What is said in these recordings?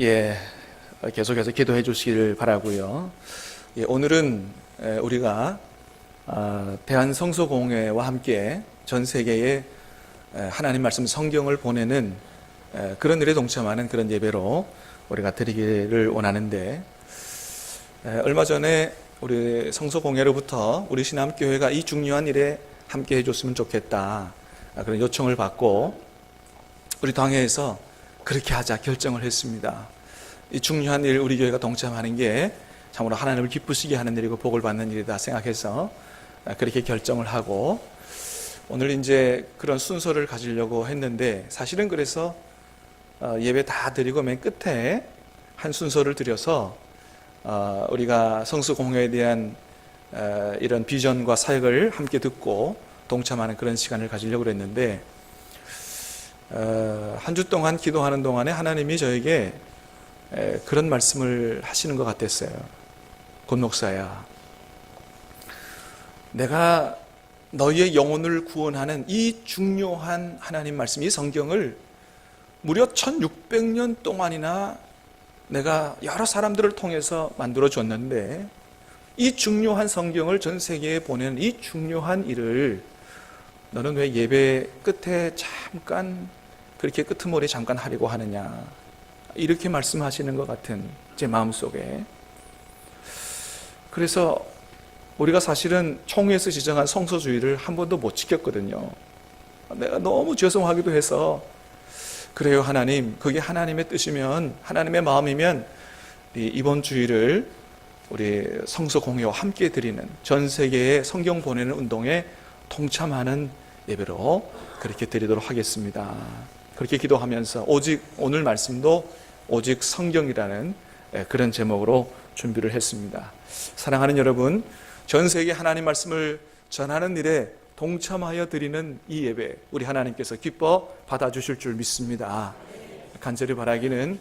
예, 계속해서 기도해 주시길 바라고요. 예, 오늘은 우리가 대한성서공회와 함께 전 세계에 하나님 말씀 성경을 보내는 그런 일에 동참하는 그런 예배로 우리가 드리기를 원하는데, 얼마 전에 우리 성서공회로부터 우리 신암교회가 이 중요한 일에 함께 해줬으면 좋겠다, 그런 요청을 받고 우리 당회에서 그렇게 하자 결정을 했습니다. 이 중요한 일, 우리 교회가 동참하는 게 참으로 하나님을 기쁘시게 하는 일이고 복을 받는 일이다 생각해서 그렇게 결정을 하고, 오늘 이제 그런 순서를 가지려고 했는데, 사실은 그래서 예배 다 드리고 맨 끝에 한 순서를 드려서 우리가 성수공회에 대한 이런 비전과 사역을 함께 듣고 동참하는 그런 시간을 가지려고 했는데, 한 주 동안 기도하는 동안에 하나님이 저에게 그런 말씀을 하시는 것 같았어요. 권 목사야, 내가 너희의 영혼을 구원하는 이 중요한 하나님 말씀, 이 성경을 무려 1600년 동안이나 내가 여러 사람들을 통해서 만들어줬는데, 이 중요한 성경을 전 세계에 보내는 이 중요한 일을 너는 왜 예배 끝에 잠깐, 그렇게 끄트머리 잠깐 하려고 하느냐, 이렇게 말씀하시는 것 같은 제 마음속에. 그래서 우리가 사실은 총회에서 지정한 성서주의를 한 번도 못 지켰거든요. 내가 너무 죄송하기도 해서, 그래요 하나님, 그게 하나님의 뜻이면, 하나님의 마음이면 이번 주일을 우리 성서공회와 함께 드리는, 전 세계에 성경 보내는 운동에 동참하는 예배로 그렇게 드리도록 하겠습니다. 그렇게 기도하면서 오직 오늘 말씀도 오직 성경이라는 그런 제목으로 준비를 했습니다. 사랑하는 여러분, 전 세계 하나님 말씀을 전하는 일에 동참하여 드리는 이 예배, 우리 하나님께서 기뻐 받아주실 줄 믿습니다. 간절히 바라기는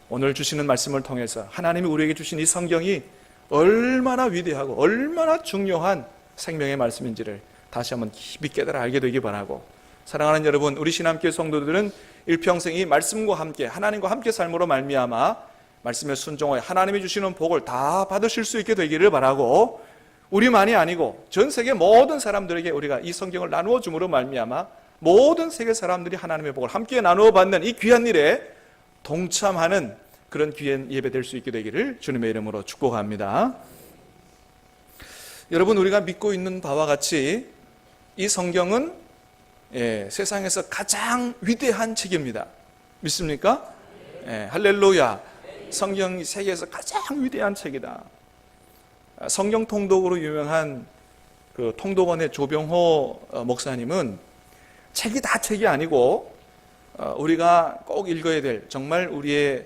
오늘 주시는 말씀을 통해서 하나님이 우리에게 주신 이 성경이 얼마나 위대하고 얼마나 중요한 생명의 말씀인지를 다시 한번 깊이 깨달아 알게 되기 바라고, 사랑하는 여러분, 우리 신암교회 성도들은 일평생 이 말씀과 함께, 하나님과 함께 삶으로 말미암아 말씀에 순종하여 하나님이 주시는 복을 다 받으실 수 있게 되기를 바라고, 우리만이 아니고 전 세계 모든 사람들에게 우리가 이 성경을 나누어 줌으로 말미암아 모든 세계 사람들이 하나님의 복을 함께 나누어 받는 이 귀한 일에 동참하는 그런 귀한 예배 될 수 있게 되기를 주님의 이름으로 축복합니다. 여러분, 우리가 믿고 있는 바와 같이 이 성경은 세상에서 가장 위대한 책입니다. 믿습니까? 할렐루야. 성경이 세계에서 가장 위대한 책이다. 성경 통독으로 유명한 그 통독원의 조병호 목사님은 책이 다 책이 아니고 우리가 꼭 읽어야 될, 정말 우리의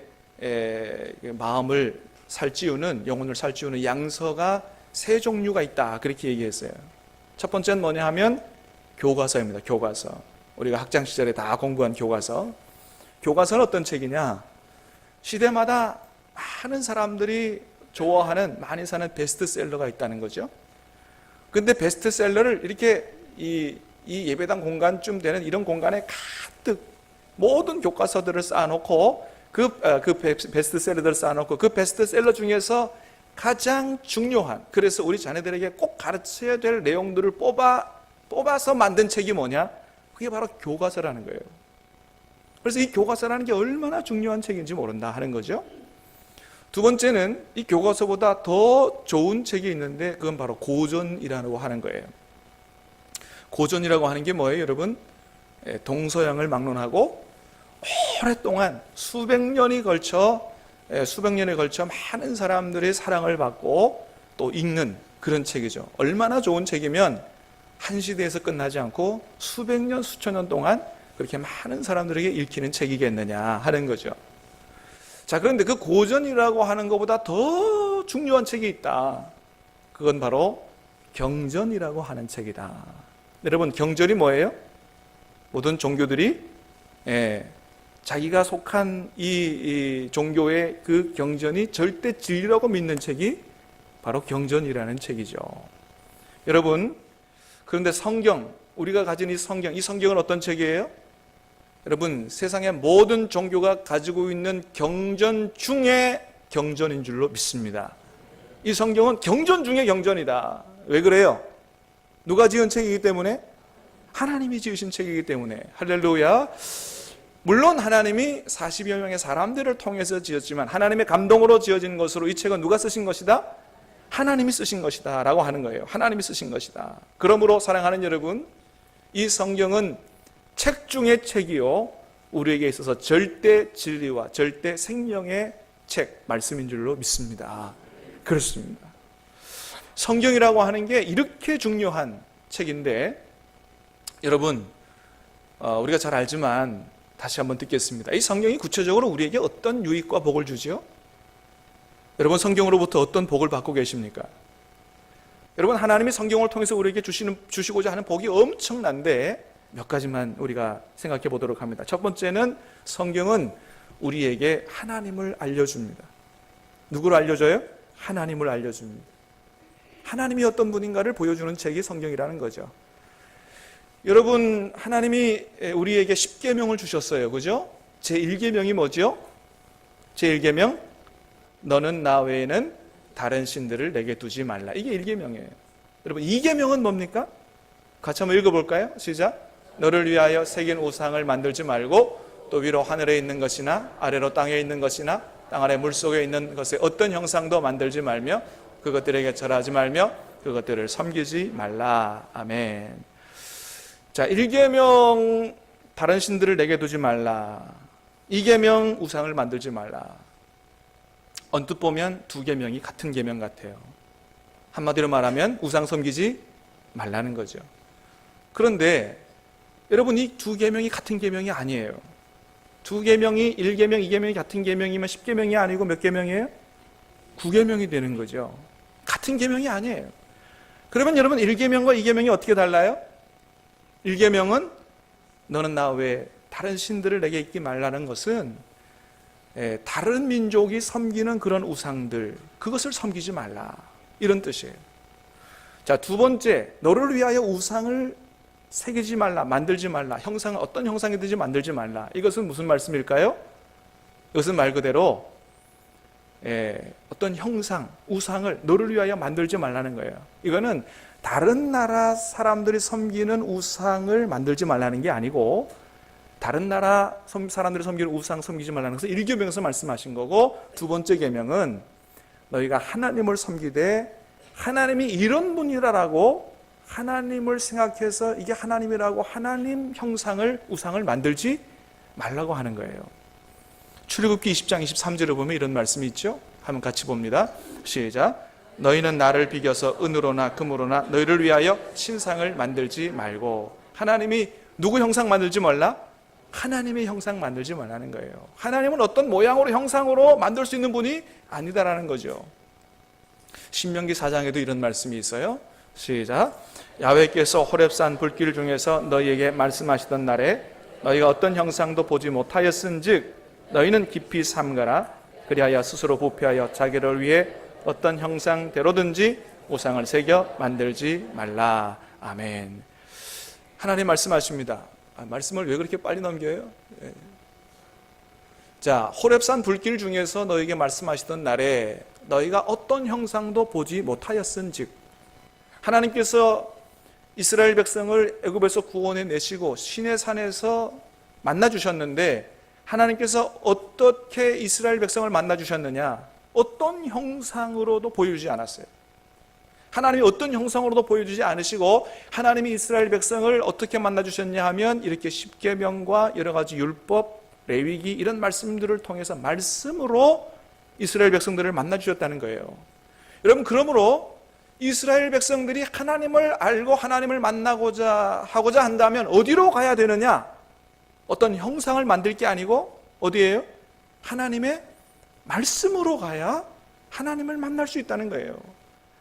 마음을 살찌우는, 영혼을 살찌우는 양서가 세 종류가 있다, 그렇게 얘기했어요. 첫 번째는 뭐냐 하면 교과서입니다. 교과서. 우리가 학창 시절에 다 공부한 교과서. 교과서는 어떤 책이냐, 시대마다 많은 사람들이 좋아하는, 많이 사는 베스트셀러가 있다는 거죠. 근데 베스트셀러를 이렇게 이 예배당 공간쯤 되는 이런 공간에 가득 모든 교과서들을 쌓아놓고 그 베스트셀러들을 쌓아놓고 그 베스트셀러 중에서 가장 중요한, 그래서 우리 자녀들에게 꼭 가르쳐야 될 내용들을 뽑아서 만든 책이 뭐냐? 그게 바로 교과서라는 거예요. 그래서 이 교과서라는 게 얼마나 중요한 책인지 모른다 하는 거죠. 두 번째는 이 교과서보다 더 좋은 책이 있는데, 그건 바로 고전이라고 하는 거예요. 고전이라고 하는 게 뭐예요, 여러분? 동서양을 막론하고 오랫동안 수백 년에 걸쳐 많은 사람들의 사랑을 받고 또 읽는 그런 책이죠. 얼마나 좋은 책이면 한 시대에서 끝나지 않고 수백 년, 수천 년 동안 그렇게 많은 사람들에게 읽히는 책이겠느냐 하는 거죠. 자, 그런데 그 고전이라고 하는 것보다 더 중요한 책이 있다. 그건 바로 경전이라고 하는 책이다. 여러분, 경전이 뭐예요? 모든 종교들이 자기가 속한 이 종교의 그 경전이 절대 진리라고 믿는 책이 바로 경전이라는 책이죠. 여러분, 그런데 성경, 우리가 가진 이 성경은 어떤 책이에요? 여러분, 세상의 모든 종교가 가지고 있는 경전 중에 경전인 줄로 믿습니다. 이 성경은 경전 중에 경전이다. 왜 그래요? 누가 지은 책이기 때문에? 하나님이 지으신 책이기 때문에. 할렐루야. 물론 하나님이 40여 명의 사람들을 통해서 지었지만 하나님의 감동으로 지어진 것으로 이 책은 누가 쓰신 것이다? 하나님이 쓰신 것이다 라고 하는 거예요. 하나님이 쓰신 것이다. 그러므로 사랑하는 여러분, 이 성경은 책 중의 책이요, 우리에게 있어서 절대 진리와 절대 생명의 책, 말씀인 줄로 믿습니다. 그렇습니다. 성경이라고 하는 게 이렇게 중요한 책인데, 여러분, 우리가 잘 알지만 다시 한번 듣겠습니다. 이 성경이 구체적으로 우리에게 어떤 유익과 복을 주지요? 여러분, 성경으로부터 어떤 복을 받고 계십니까? 여러분, 하나님이 성경을 통해서 우리에게 주시고자 하는 복이 엄청난데 몇 가지만 우리가 생각해 보도록 합니다. 첫 번째는 성경은 우리에게 하나님을 알려줍니다. 누구를 알려줘요? 하나님을 알려줍니다. 하나님이 어떤 분인가를 보여주는 책이 성경이라는 거죠. 여러분, 하나님이 우리에게 10계명을 주셨어요. 그죠? 제1계명이 뭐죠? 제1계명, 너는 나 외에는 다른 신들을 내게 두지 말라. 이게 1계명이에요. 여러분, 2계명은 뭡니까? 같이 한번 읽어볼까요? 시작. 너를 위하여 새긴 우상을 만들지 말고 또 위로 하늘에 있는 것이나 아래로 땅에 있는 것이나 땅 아래 물속에 있는 것에 어떤 형상도 만들지 말며 그것들에게 절하지 말며 그것들을 섬기지 말라. 아멘. 자, 1계명, 다른 신들을 내게 두지 말라. 2계명, 우상을 만들지 말라. 언뜻 보면 2계명이 같은 계명 같아요. 한마디로 말하면 우상 섬기지 말라는 거죠. 그런데 여러분, 이 2계명이 같은 계명이 아니에요. 2계명이 1계명, 2계명이 같은 계명이면 10계명이 아니고 몇 계명이에요? 9계명이 되는 거죠. 같은 계명이 아니에요. 그러면 여러분, 1계명과 2계명이 어떻게 달라요? 1계명은 너는 나 외에 다른 신들을 내게 잊지 말라는 것은 다른 민족이 섬기는 그런 우상들, 그것을 섬기지 말라, 이런 뜻이에요. 자, 두 번째, 너를 위하여 우상을 새기지 말라, 만들지 말라. 형상을 어떤 형상이든지 만들지 말라. 이것은 무슨 말씀일까요? 이것은 말 그대로 어떤 형상, 우상을 너를 위하여 만들지 말라는 거예요. 이거는 다른 나라 사람들이 섬기는 우상을 만들지 말라는 게 아니고, 다른 나라 사람들이 섬기는 우상 섬기지 말라는 것은 1계명에서 말씀하신 거고, 두 번째 계명은 너희가 하나님을 섬기되 하나님이 이런 분이라고 하나님을 생각해서 이게 하나님이라고 하나님 형상을, 우상을 만들지 말라고 하는 거예요. 출애굽기 20장 23절을 보면 이런 말씀이 있죠. 한번 같이 봅니다. 시작. 너희는 나를 비겨서 은으로나 금으로나 너희를 위하여 신상을 만들지 말고. 하나님이 누구 형상 만들지 말라? 하나님의 형상 만들지 말라는 거예요. 하나님은 어떤 모양으로, 형상으로 만들 수 있는 분이 아니다라는 거죠. 신명기 4장에도 이런 말씀이 있어요. 시작. 야훼께서 호렙산 불길 중에서 너희에게 말씀하시던 날에 너희가 어떤 형상도 보지 못하였은즉 너희는 깊이 삼가라. 그리하여 스스로 부패하여 자기를 위해 어떤 형상대로든지 우상을 새겨 만들지 말라. 아멘. 하나님 말씀하십니다. 말씀을 왜 그렇게 빨리 넘겨요? 자, 호렙산 불길 중에서 너희에게 말씀하시던 날에 너희가 어떤 형상도 보지 못하였은즉, 하나님께서 이스라엘 백성을 애굽에서 구원해 내시고 시내산에서 만나 주셨는데, 하나님께서 어떻게 이스라엘 백성을 만나 주셨느냐? 어떤 형상으로도 보여주지 않았어요. 하나님이 어떤 형상으로도 보여주지 않으시고, 하나님이 이스라엘 백성을 어떻게 만나 주셨냐 하면 이렇게 십계명과 여러 가지 율법, 레위기 이런 말씀들을 통해서 말씀으로 이스라엘 백성들을 만나 주셨다는 거예요. 여러분, 그러므로 이스라엘 백성들이 하나님을 알고 하나님을 만나고자 하고자 한다면 어디로 가야 되느냐? 어떤 형상을 만들 게 아니고 어디예요? 하나님의 말씀으로 가야 하나님을 만날 수 있다는 거예요.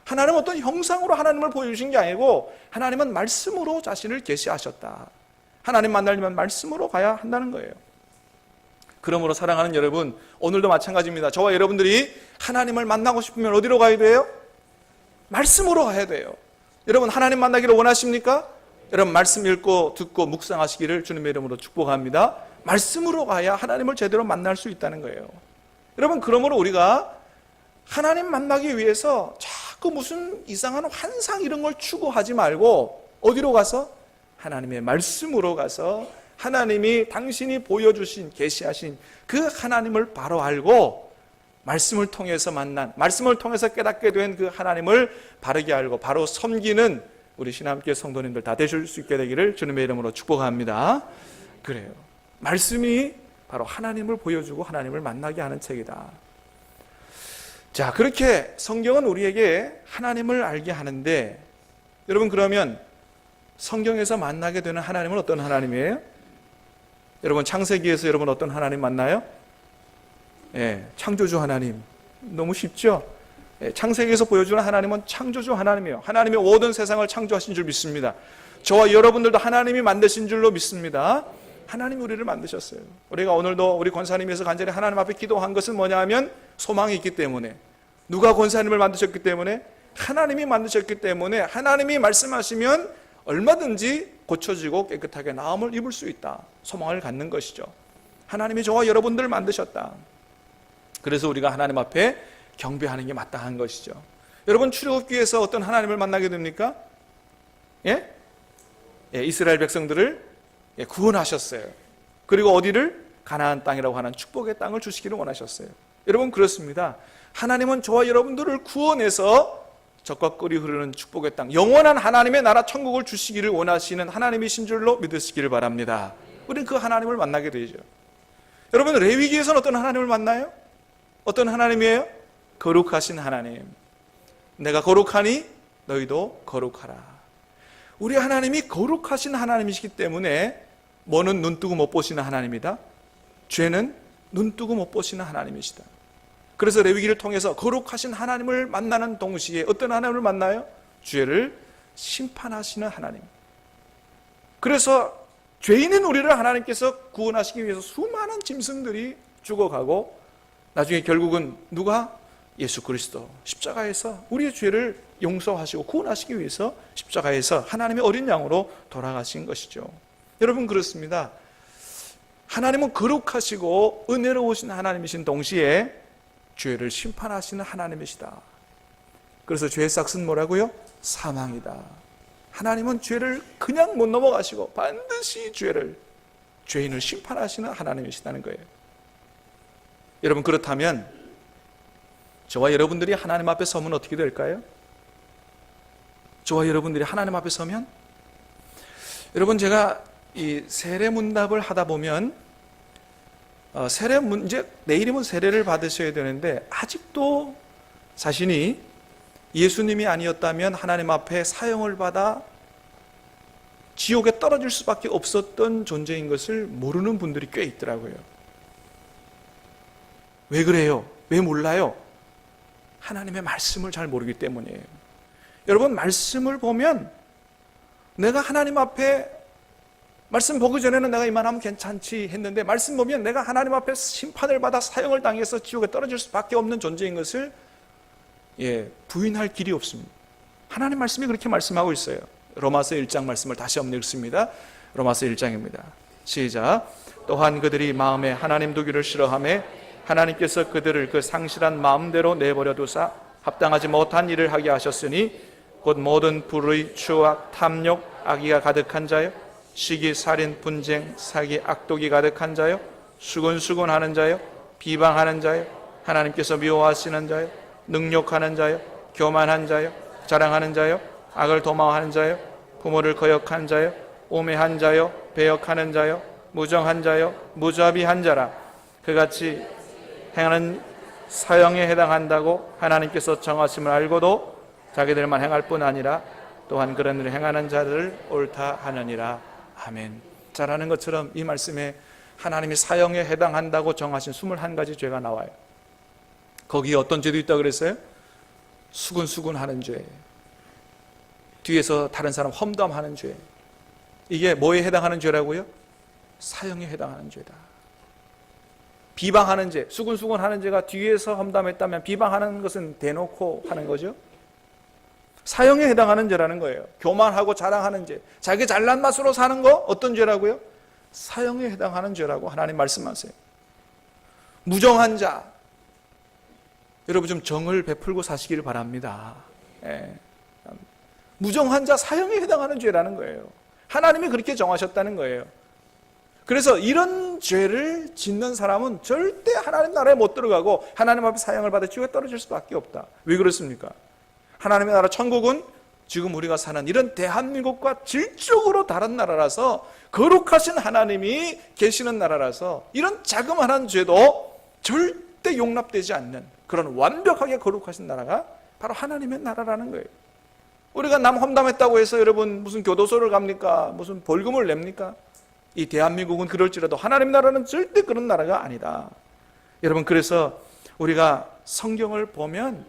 하나님은 어떤 형상으로 하나님을 보여주신 게 아니고 하나님은 말씀으로 자신을 계시하셨다. 하나님 만나려면 말씀으로 가야 한다는 거예요. 그러므로 사랑하는 여러분, 오늘도 마찬가지입니다. 저와 여러분들이 하나님을 만나고 싶으면 어디로 가야 돼요? 말씀으로 가야 돼요. 여러분, 하나님 만나기를 원하십니까? 여러분, 말씀 읽고 듣고 묵상하시기를 주님의 이름으로 축복합니다. 말씀으로 가야 하나님을 제대로 만날 수 있다는 거예요. 여러분, 그러므로 우리가 하나님 만나기 위해서 자꾸 무슨 이상한 환상 이런 걸 추구하지 말고 어디로 가서? 하나님의 말씀으로 가서 하나님이 당신이 보여주신, 계시하신 그 하나님을 바로 알고 말씀을 통해서 만난, 말씀을 통해서 깨닫게 된 그 하나님을 바르게 알고 바로 섬기는 우리 신함교회 성도님들 다 되실 수 있게 되기를 주님의 이름으로 축복합니다. 그래요. 말씀이 바로 하나님을 보여주고 하나님을 만나게 하는 책이다. 자, 그렇게 성경은 우리에게 하나님을 알게 하는데, 여러분, 그러면 성경에서 만나게 되는 하나님은 어떤 하나님이에요? 여러분, 창세기에서 여러분 어떤 하나님 만나요? 예, 창조주 하나님. 너무 쉽죠? 예, 창세기에서 보여주는 하나님은 창조주 하나님이에요. 하나님이 모든 세상을 창조하신 줄 믿습니다. 저와 여러분들도 하나님이 만드신 줄로 믿습니다. 하나님이 우리를 만드셨어요. 우리가 오늘도 우리 권사님에서 간절히 하나님 앞에 기도한 것은 뭐냐 하면 소망이 있기 때문에. 누가 권사님을 만드셨기 때문에? 하나님이 만드셨기 때문에 하나님이 말씀하시면 얼마든지 고쳐지고 깨끗하게 나음을 입을 수 있다. 소망을 갖는 것이죠. 하나님이 저와 여러분들을 만드셨다. 그래서 우리가 하나님 앞에 경배하는 게 마땅한 것이죠. 여러분, 출애굽기에서 어떤 하나님을 만나게 됩니까? 예? 예, 이스라엘 백성들을 구원하셨어요. 그리고 어디를? 가나안 땅이라고 하는 축복의 땅을 주시기를 원하셨어요. 여러분, 그렇습니다. 하나님은 저와 여러분들을 구원해서 적과 꿀이 흐르는 축복의 땅, 영원한 하나님의 나라 천국을 주시기를 원하시는 하나님이신 줄로 믿으시기를 바랍니다. 우리는 그 하나님을 만나게 되죠. 여러분, 레위기에서는 어떤 하나님을 만나요? 어떤 하나님이에요? 거룩하신 하나님. 내가 거룩하니 너희도 거룩하라. 우리 하나님이 거룩하신 하나님이시기 때문에 뭐는 눈뜨고 못 보시는 하나님이다? 죄는 눈뜨고 못 보시는 하나님이시다. 그래서 레위기를 통해서 거룩하신 하나님을 만나는 동시에 어떤 하나님을 만나요? 죄를 심판하시는 하나님. 그래서 죄인인 우리를 하나님께서 구원하시기 위해서 수많은 짐승들이 죽어가고 나중에 결국은 누가? 예수 그리스도 십자가에서 우리의 죄를 용서하시고 구원하시기 위해서 십자가에서 하나님의 어린 양으로 돌아가신 것이죠. 여러분, 그렇습니다. 하나님은 거룩하시고 은혜로우신 하나님이신 동시에 죄를 심판하시는 하나님이시다. 그래서 죄의 삭은 뭐라고요? 사망이다. 하나님은 죄를 그냥 못 넘어가시고 반드시 죄인을 심판하시는 하나님이시다는 거예요. 여러분, 그렇다면 저와 여러분들이 하나님 앞에 서면 어떻게 될까요? 저와 여러분들이 하나님 앞에 서면, 여러분, 제가 이 세례 문답을 하다 보면 세례 문제, 내일이면 세례를 받으셔야 되는데 아직도 자신이 예수님이 아니었다면 하나님 앞에 사형을 받아 지옥에 떨어질 수밖에 없었던 존재인 것을 모르는 분들이 꽤 있더라고요. 왜 그래요? 왜 몰라요? 하나님의 말씀을 잘 모르기 때문이에요. 여러분, 말씀을 보면 내가 하나님 앞에 말씀 보기 전에는 내가 이만하면 괜찮지 했는데 말씀 보면 내가 하나님 앞에 심판을 받아 사형을 당해서 지옥에 떨어질 수밖에 없는 존재인 것을 부인할 길이 없습니다. 하나님 말씀이 그렇게 말씀하고 있어요. 로마서 1장 말씀을 다시 한번 읽습니다. 로마서 1장입니다. 시작. 또한 그들이 마음에 하나님 두기를 싫어하며 하나님께서 그들을 그 상실한 마음대로 내버려 두사 합당하지 못한 일을 하게 하셨으니 곧 모든 불의, 추악, 탐욕, 악의가 가득한 자요, 시기, 살인, 분쟁, 사기, 악독이 가득한 자요, 수군수군하는 자요, 비방하는 자요, 하나님께서 미워하시는 자요, 능욕하는 자요, 교만한 자요, 자랑하는 자요, 악을 도모하는 자요, 부모를 거역한 자요, 오매한 자요, 배역하는 자요, 무정한 자요, 무자비한 자라. 그같이 행하는 사형에 해당한다고 하나님께서 정하심을 알고도 자기들만 행할 뿐 아니라 또한 그런 일을 행하는 자들을 옳다 하느니라. 아멘. 잘 아는 것처럼 이 말씀에 하나님이 사형에 해당한다고 정하신 21가지 죄가 나와요. 거기에 어떤 죄도 있다고 그랬어요? 수군수군하는 죄, 뒤에서 다른 사람 험담하는 죄. 이게 뭐에 해당하는 죄라고요? 사형에 해당하는 죄다. 비방하는 죄, 수군수군하는 죄가 뒤에서 험담했다면 비방하는 것은 대놓고 하는 거죠. 사형에 해당하는 죄라는 거예요. 교만하고 자랑하는 죄, 자기 잘난 맛으로 사는 거 어떤 죄라고요? 사형에 해당하는 죄라고 하나님 말씀하세요. 무정한 자, 여러분 좀 정을 베풀고 사시기를 바랍니다. 예. 무정한 자 사형에 해당하는 죄라는 거예요. 하나님이 그렇게 정하셨다는 거예요. 그래서 이런 죄를 짓는 사람은 절대 하나님 나라에 못 들어가고 하나님 앞에 사형을 받아 지옥에 떨어질 수밖에 없다. 왜 그렇습니까? 하나님의 나라 천국은 지금 우리가 사는 이런 대한민국과 질적으로 다른 나라라서, 거룩하신 하나님이 계시는 나라라서 이런 자그마한 죄도 절대 용납되지 않는 그런 완벽하게 거룩하신 나라가 바로 하나님의 나라라는 거예요. 우리가 남 험담했다고 해서 여러분 무슨 교도소를 갑니까? 무슨 벌금을 냅니까? 이 대한민국은 그럴지라도 하나님 나라는 절대 그런 나라가 아니다. 여러분, 그래서 우리가 성경을 보면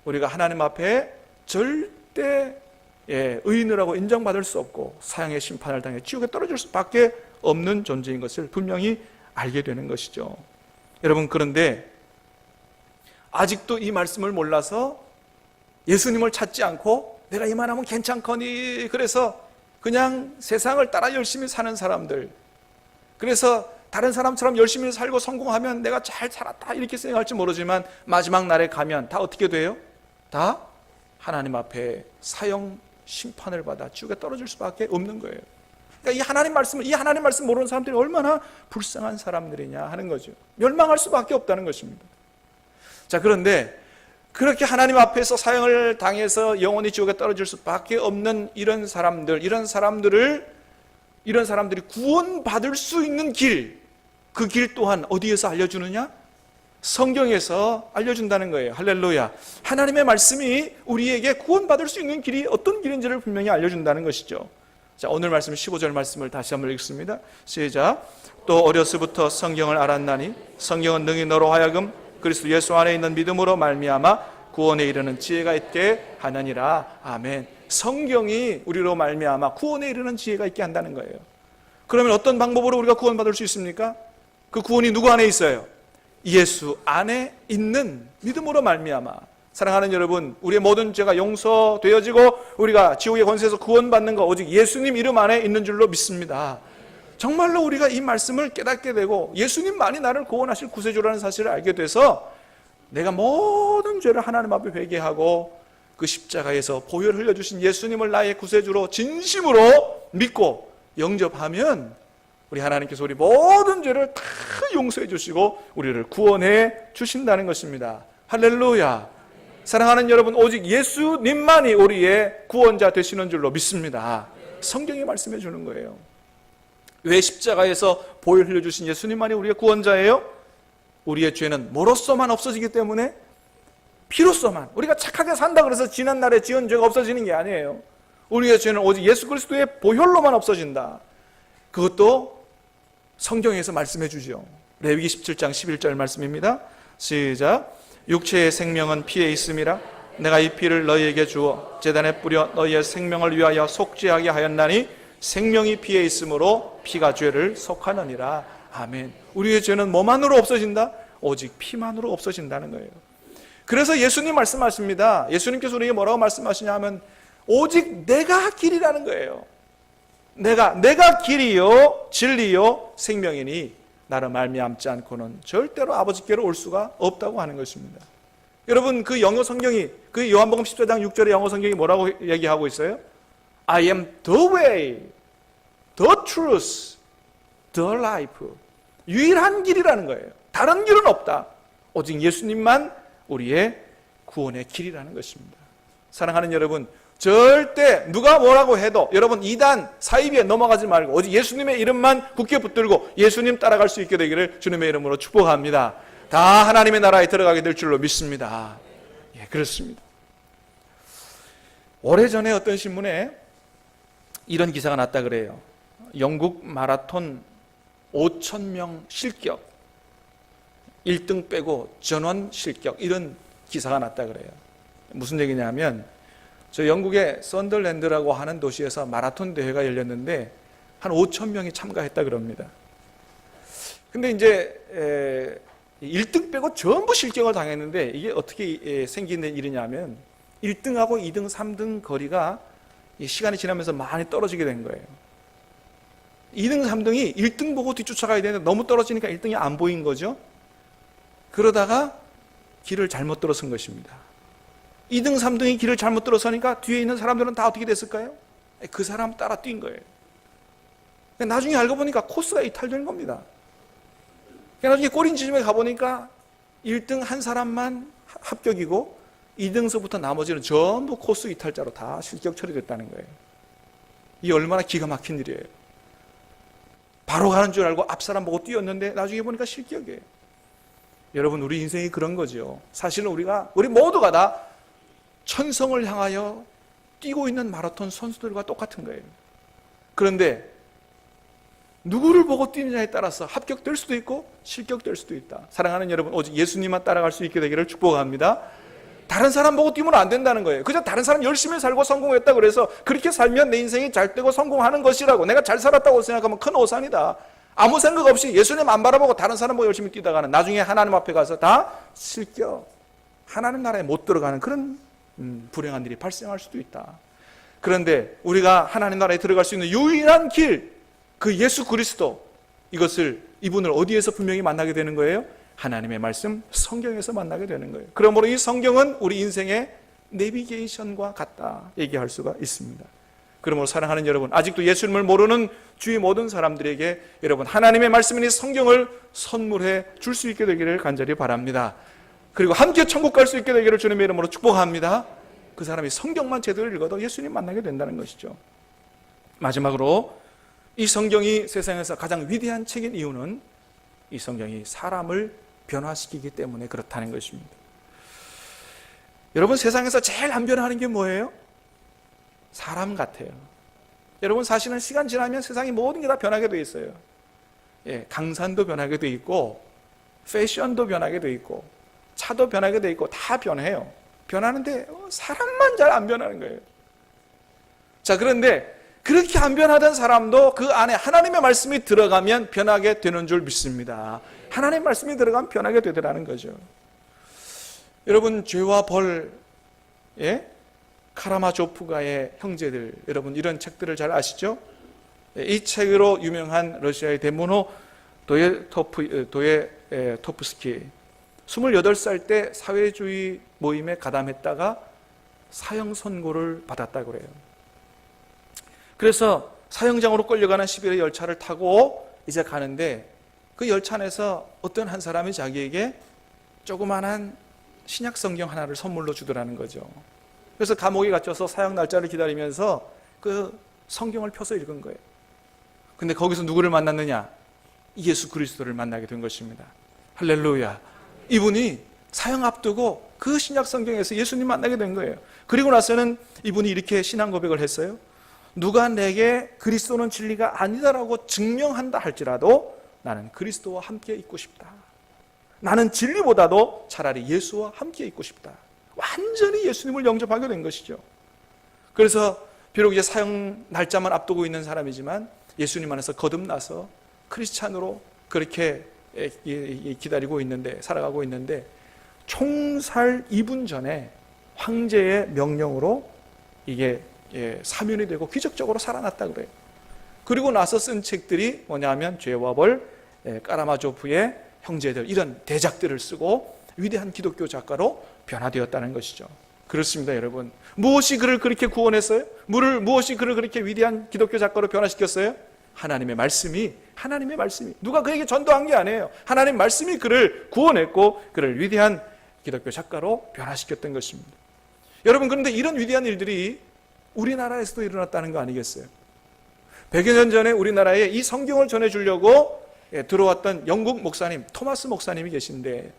우리가 하나님 앞에 절대 의인이라고 인정받을 수 없고 사형의 심판을 당해 지옥에 떨어질 수밖에 없는 존재인 것을 분명히 알게 되는 것이죠. 여러분, 그런데 아직도 이 말씀을 몰라서 예수님을 찾지 않고 내가 이만하면 괜찮거니, 그래서 그냥 세상을 따라 열심히 사는 사람들, 그래서 다른 사람처럼 열심히 살고 성공하면 내가 잘 살았다 이렇게 생각할지 모르지만 마지막 날에 가면 다 어떻게 돼요? 다 하나님 앞에 사형 심판을 받아 지옥에 떨어질 수밖에 없는 거예요. 그러니까 이 하나님 말씀 모르는 사람들이 얼마나 불쌍한 사람들이냐 하는 거죠. 멸망할 수밖에 없다는 것입니다. 자, 그런데 그렇게 하나님 앞에서 사형을 당해서 영원히 지옥에 떨어질 수밖에 없는 이런 사람들이 구원받을 수 있는 길, 그 길 또한 어디에서 알려주느냐? 성경에서 알려준다는 거예요. 할렐루야. 하나님의 말씀이 우리에게 구원받을 수 있는 길이 어떤 길인지를 분명히 알려준다는 것이죠. 자, 오늘 말씀 15절 말씀을 다시 한번 읽습니다. 시작. 또 어려서부터 성경을 알았나니 성경은 능히 너로 하여금 그리스도 예수 안에 있는 믿음으로 말미암아 구원에 이르는 지혜가 있게 하느니라. 아멘. 성경이 우리로 말미암아 구원에 이르는 지혜가 있게 한다는 거예요. 그러면 어떤 방법으로 우리가 구원받을 수 있습니까? 그 구원이 누구 안에 있어요? 예수 안에 있는 믿음으로 말미암아. 사랑하는 여러분, 우리의 모든 죄가 용서되어지고 우리가 지옥의 권세에서 구원받는 거 오직 예수님 이름 안에 있는 줄로 믿습니다. 정말로 우리가 이 말씀을 깨닫게 되고 예수님만이 나를 구원하실 구세주라는 사실을 알게 돼서 내가 모든 죄를 하나님 앞에 회개하고 그 십자가에서 보혈 흘려주신 예수님을 나의 구세주로 진심으로 믿고 영접하면 우리 하나님께서 우리 모든 죄를 다 용서해 주시고 우리를 구원해 주신다는 것입니다. 할렐루야. 사랑하는 여러분, 오직 예수님만이 우리의 구원자 되시는 줄로 믿습니다. 성경이 말씀해 주는 거예요. 왜 십자가에서 보혈 흘려주신 예수님만이 우리의 구원자예요? 우리의 죄는 뭐로서만 없어지기 때문에, 피로서만. 우리가 착하게 산다 그래서 지난날에 지은 죄가 없어지는 게 아니에요. 우리의 죄는 오직 예수 그리스도의 보혈로만 없어진다. 그것도 성경에서 말씀해 주죠. 레위기 17장 11절 말씀입니다. 시작. 육체의 생명은 피에 있음이라 내가 이 피를 너희에게 주어 제단에 뿌려 너희의 생명을 위하여 속죄하게 하였나니 생명이 피에 있으므로 피가 죄를 속하느니라. 아멘. 우리의 죄는 뭐만으로 없어진다? 오직 피만으로 없어진다는 거예요. 그래서 예수님 말씀하십니다. 예수님께서 우리에게 뭐라고 말씀하시냐 하면 오직 내가 길이라는 거예요. 내가 길이요 진리요 생명이니 나를 말미암지 않고는 절대로 아버지께로 올 수가 없다고 하는 것입니다. 여러분, 그 영어 성경이, 그 요한복음 14장 6절의 영어 성경이 뭐라고 얘기하고 있어요? I am the way, the truth, the life. 유일한 길이라는 거예요. 다른 길은 없다. 오직 예수님만 우리의 구원의 길이라는 것입니다. 사랑하는 여러분, 절대 누가 뭐라고 해도 여러분 이단 사이비에 넘어가지 말고 오직 예수님의 이름만 굳게 붙들고 예수님 따라갈 수 있게 되기를 주님의 이름으로 축복합니다. 다 하나님의 나라에 들어가게 될 줄로 믿습니다. 예, 그렇습니다. 오래전에 어떤 신문에 이런 기사가 났다 그래요. 영국 마라톤 5,000명 실격 1등 빼고 전원 실격, 이런 기사가 났다 그래요. 무슨 얘기냐면 저 영국의 썬덜랜드라고 하는 도시에서 마라톤 대회가 열렸는데 한 5,000명이 참가했다 그럽니다. 근데 이제 1등 빼고 전부 실격을 당했는데 이게 어떻게 생긴 일이냐면 1등하고 2등, 3등 거리가 시간이 지나면서 많이 떨어지게 된 거예요. 2등, 3등이 1등 보고 뒤쫓아가야 되는데 너무 떨어지니까 1등이 안 보인 거죠. 그러다가 길을 잘못 들어선 것입니다. 2등, 3등이 길을 잘못 들어서니까 뒤에 있는 사람들은 다 어떻게 됐을까요? 그 사람 따라 뛴 거예요. 나중에 알고 보니까 코스가 이탈된 겁니다. 나중에 꼬린지점에 가보니까 1등 한 사람만 합격이고 2등서부터 나머지는 전부 코스 이탈자로 다 실격 처리됐다는 거예요. 이 얼마나 기가 막힌 일이에요. 바로 가는 줄 알고 앞 사람 보고 뛰었는데 나중에 보니까 실격이에요. 여러분, 우리 인생이 그런 거죠. 사실은 우리 모두가 다 천성을 향하여 뛰고 있는 마라톤 선수들과 똑같은 거예요. 그런데 누구를 보고 뛰느냐에 따라서 합격될 수도 있고 실격될 수도 있다. 사랑하는 여러분, 오직 예수님만 따라갈 수 있게 되기를 축복합니다. 다른 사람 보고 뛰면 안 된다는 거예요. 그저 다른 사람 열심히 살고 성공했다 그래서 그렇게 살면 내 인생이 잘 되고 성공하는 것이라고, 내가 잘 살았다고 생각하면 큰 오산이다. 아무 생각 없이 예수님 안 바라보고 다른 사람 보고 열심히 뛰다가는 나중에 하나님 앞에 가서 다 실격, 하나님 나라에 못 들어가는 그런 불행한 일이 발생할 수도 있다. 그런데 우리가 하나님 나라에 들어갈 수 있는 유일한 길, 그 예수 그리스도, 이분을 어디에서 분명히 만나게 되는 거예요? 하나님의 말씀, 성경에서 만나게 되는 거예요. 그러므로 이 성경은 우리 인생의 내비게이션과 같다 얘기할 수가 있습니다. 그러므로 사랑하는 여러분, 아직도 예수님을 모르는 주위 모든 사람들에게 여러분, 하나님의 말씀인 이 성경을 선물해 줄 수 있게 되기를 간절히 바랍니다. 그리고 함께 천국 갈 수 있게 되기를 주님의 이름으로 축복합니다. 그 사람이 성경만 제대로 읽어도 예수님 만나게 된다는 것이죠. 마지막으로 이 성경이 세상에서 가장 위대한 책인 이유는 이 성경이 사람을 변화시키기 때문에 그렇다는 것입니다. 여러분, 세상에서 제일 안 변화하는 게 뭐예요? 사람 같아요. 여러분, 사실은 시간 지나면 세상이 모든 게 다 변하게 돼 있어요. 강산도 변하게 돼 있고 패션도 변하게 돼 있고 차도 변하게 돼 있고 다 변해요. 변하는데 사람만 잘 안 변하는 거예요. 자, 그런데 그렇게 안 변하던 사람도 그 안에 하나님의 말씀이 들어가면 변하게 되는 줄 믿습니다. 하나님의 말씀이 들어가면 변하게 되더라는 거죠. 여러분, 죄와 벌, 카라마조프가의 형제들, 여러분 이런 책들을 잘 아시죠? 이 책으로 유명한 러시아의 대문호 도예토프스키, 28살 때 사회주의 모임에 가담했다가 사형 선고를 받았다고 그래요. 그래서 사형장으로 끌려가는 11의 열차를 타고 이제 가는데 그 열차 안에서 어떤 한 사람이 자기에게 조그만한 신약 성경 하나를 선물로 주더라는 거죠. 그래서 감옥에 갇혀서 사형 날짜를 기다리면서 그 성경을 펴서 읽은 거예요. 근데 거기서 누구를 만났느냐? 예수 그리스도를 만나게 된 것입니다. 할렐루야. 이분이 사형 앞두고 그 신약 성경에서 예수님 만나게 된 거예요. 그리고 나서는 이분이 이렇게 신앙 고백을 했어요. 누가 내게 그리스도는 진리가 아니다라고 증명한다 할지라도 나는 그리스도와 함께 있고 싶다. 나는 진리보다도 차라리 예수와 함께 있고 싶다. 완전히 예수님을 영접하게 된 것이죠. 그래서 비록 이제 사형 날짜만 앞두고 있는 사람이지만 예수님 안에서 거듭나서 크리스찬으로 그렇게 기다리고 있는데, 살아가고 있는데, 총살 2분 전에 황제의 명령으로 이게 사면이 되고 기적적으로 살아났다 그래요. 그리고 나서 쓴 책들이 뭐냐면 죄와 벌, 까라마조프의 형제들, 이런 대작들을 쓰고 위대한 기독교 작가로 변화되었다는 것이죠. 그렇습니다, 여러분. 무엇이 그를 그렇게 구원했어요? 무엇이 그를 그렇게 위대한 기독교 작가로 변화시켰어요? 하나님의 말씀이 누가 그에게 전도한 게 아니에요. 하나님 말씀이 그를 구원했고 그를 위대한 기독교 작가로 변화시켰던 것입니다. 여러분, 그런데 이런 위대한 일들이 우리나라에서도 일어났다는 거 아니겠어요? 100여 년 전에 우리나라에 이 성경을 전해주려고 들어왔던 영국 목사님, 토마스 목사님이 계신데,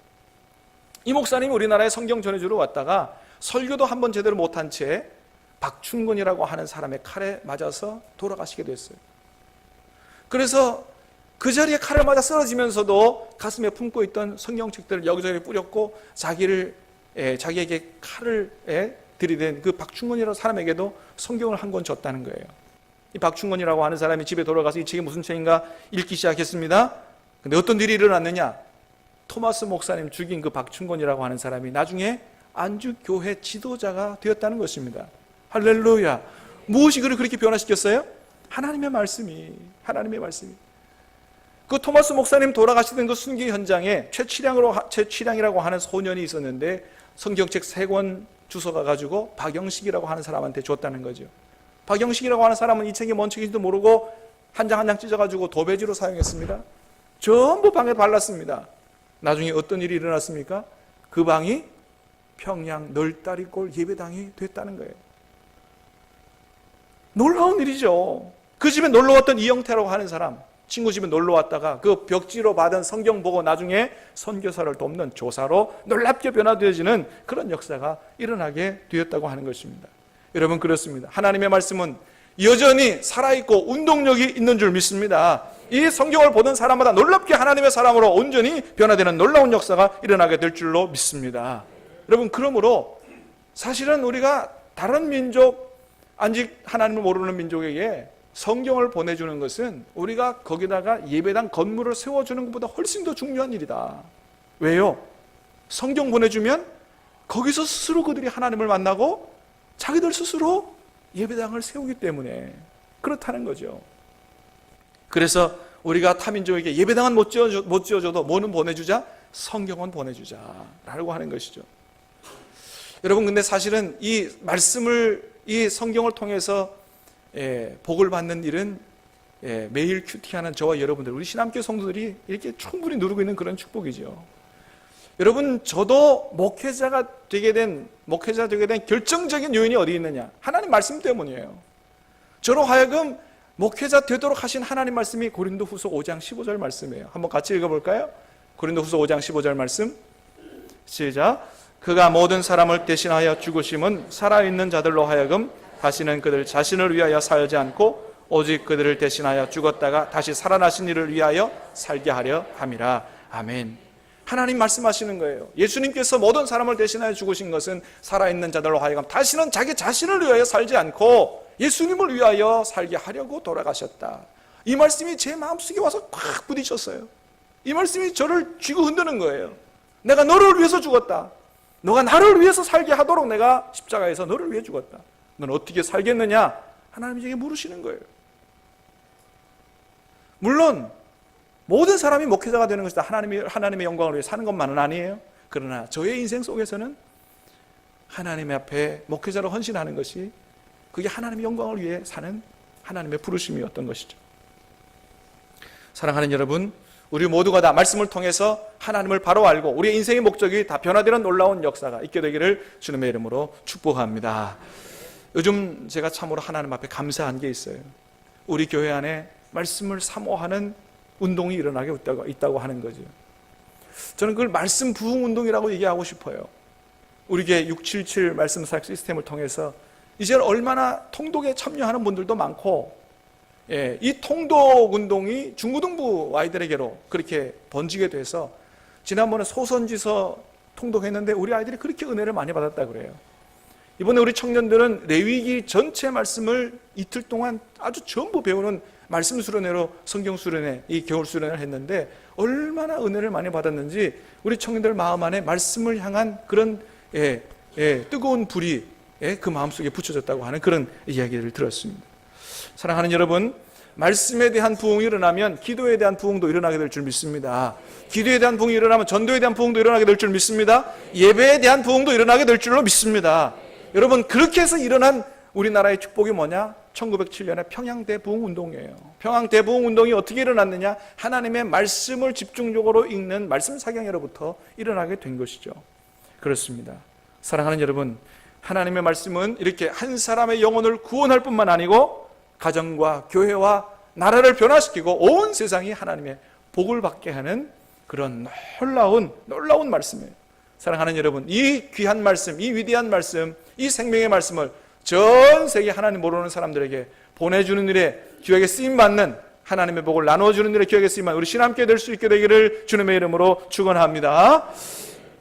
이 목사님이 우리나라에 성경 전해주러 왔다가 설교도 한번 제대로 못한 채 박충근이라고 하는 사람의 칼에 맞아서 돌아가시게 됐어요. 그래서 그 자리에 칼을 맞아 쓰러지면서도 가슴에 품고 있던 성경책들을 여기저기 뿌렸고 자기에게 칼을 들이댄 그 박충근이라는 사람에게도 성경을 한 권 줬다는 거예요. 이 박충근이라고 하는 사람이 집에 돌아가서 이 책이 무슨 책인가 읽기 시작했습니다. 근데 어떤 일이 일어났느냐? 토마스 목사님 죽인 그 박충근이라고 하는 사람이 나중에 안주교회 지도자가 되었다는 것입니다. 할렐루야. 무엇이 그를 그렇게 변화시켰어요? 하나님의 말씀이 그 토마스 목사님 돌아가시던 그 순교 현장에 최치량이라고 하는 소년이 있었는데 성경책 3권 주워가 가지고 박영식이라고 하는 사람한테 줬다는 거죠. 박영식이라고 하는 사람은 이 책이 뭔 책인지도 모르고 한 장 한 장 찢어가지고 도배지로 사용했습니다. 전부 방에 발랐습니다. 나중에 어떤 일이 일어났습니까? 그 방이 평양 널다리골 예배당이 됐다는 거예요. 놀라운 일이죠. 그 집에 놀러왔던 이영태라고 하는 사람, 친구 집에 놀러왔다가 그 벽지로 받은 성경 보고 나중에 선교사를 돕는 조사로 놀랍게 변화되어지는 그런 역사가 일어나게 되었다고 하는 것입니다. 여러분, 그렇습니다. 하나님의 말씀은 여전히 살아있고 운동력이 있는 줄 믿습니다. 이 성경을 보는 사람마다 놀랍게 하나님의 사람으로 온전히 변화되는 놀라운 역사가 일어나게 될 줄로 믿습니다. 여러분, 그러므로 사실은 우리가 다른 민족, 아직 하나님을 모르는 민족에게 성경을 보내주는 것은 우리가 거기다가 예배당 건물을 세워주는 것보다 훨씬 더 중요한 일이다. 왜요? 성경 보내주면 거기서 스스로 그들이 하나님을 만나고 자기들 스스로 예배당을 세우기 때문에 그렇다는 거죠. 그래서 우리가 타민족에게 예배당은 못 지어줘도 뭐는 보내주자? 성경은 보내주자라고 하는 것이죠. 여러분, 근데 사실은 이 말씀을, 이 성경을 통해서 복을 받는 일은 매일 큐티하는 저와 여러분들, 우리 신함교회 성도들이 이렇게 충분히 누리고 있는 그런 축복이죠. 여러분, 저도 목회자가 되게 된 결정적인 요인이 어디 있느냐? 하나님 말씀 때문이에요. 저로 하여금 목회자 되도록 하신 하나님 말씀이 고린도후서 5장 15절 말씀이에요. 한번 같이 읽어볼까요? 고린도후서 5장 15절 말씀, 시작. 그가 모든 사람을 대신하여 죽으심은 살아있는 자들로 하여금 다시는 그들 자신을 위하여 살지 않고 오직 그들을 대신하여 죽었다가 다시 살아나신 이를 위하여 살게 하려 함이라. 아멘. 하나님 말씀하시는 거예요. 예수님께서 모든 사람을 대신하여 죽으신 것은 살아있는 자들로 하여금 다시는 자기 자신을 위하여 살지 않고 예수님을 위하여 살게 하려고 돌아가셨다. 이 말씀이 제 마음속에 와서 꽉 부딪혔어요. 이 말씀이 저를 쥐고 흔드는 거예요. 내가 너를 위해서 죽었다. 너가 나를 위해서 살게 하도록 내가 십자가에서 너를 위해 죽었다. 너는 어떻게 살겠느냐? 하나님이 제게 물으시는 거예요. 물론 모든 사람이 목회자가 되는 것이다, 하나님의 영광을 위해 사는 것만은 아니에요. 그러나 저의 인생 속에서는 하나님 앞에 목회자로 헌신하는 것이, 그게 하나님의 영광을 위해 사는 하나님의 부르심이었던 것이죠. 사랑하는 여러분, 우리 모두가 다 말씀을 통해서 하나님을 바로 알고 우리의 인생의 목적이 다 변화되는 놀라운 역사가 있게 되기를 주님의 이름으로 축복합니다. 요즘 제가 참으로 하나님 앞에 감사한 게 있어요. 우리 교회 안에 말씀을 사모하는 운동이 일어나게 있다고 하는 거죠. 저는 그걸 말씀 부흥 운동이라고 얘기하고 싶어요. 우리 교회 677 말씀 사역 시스템을 통해서 이제 얼마나 통독에 참여하는 분들도 많고, 이 통독 운동이 중고등부 아이들에게로 그렇게 번지게 돼서 지난번에 소선지서 통독했는데 우리 아이들이 그렇게 은혜를 많이 받았다 그래요. 이번에 우리 청년들은 레위기 전체 말씀을 이틀 동안 아주 전부 배우는 말씀 수련회로 성경 수련회, 이 겨울 수련회를 했는데 얼마나 은혜를 많이 받았는지 우리 청년들 마음 안에 말씀을 향한 그런 뜨거운 불이 그 마음속에 붙여졌다고 하는 그런 이야기를 들었습니다. 사랑하는 여러분, 말씀에 대한 부흥이 일어나면 기도에 대한 부흥도 일어나게 될 줄 믿습니다. 기도에 대한 부흥이 일어나면 전도에 대한 부흥도 일어나게 될 줄 믿습니다. 예배에 대한 부흥도 일어나게 될 줄로 믿습니다. 여러분, 그렇게 해서 일어난 우리나라의 축복이 뭐냐? 1907년에 평양대부흥운동이에요. 평양대부흥운동이 어떻게 일어났느냐? 하나님의 말씀을 집중적으로 읽는 말씀 사경회로부터 일어나게 된 것이죠. 그렇습니다. 사랑하는 여러분, 하나님의 말씀은 이렇게 한 사람의 영혼을 구원할 뿐만 아니고 가정과 교회와 나라를 변화시키고 온 세상이 하나님의 복을 받게 하는 그런 놀라운 말씀이에요. 사랑하는 여러분, 이 귀한 말씀, 이 위대한 말씀, 이 생명의 말씀을 전 세계 하나님 모르는 사람들에게 보내주는 일에 기회에 쓰임받는, 하나님의 복을 나눠주는 일에 기회에 쓰임받는 우리 신함교회 될 수 있게 되기를 주님의 이름으로 축원합니다.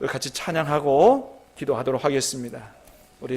같이 찬양하고 기도하도록 하겠습니다.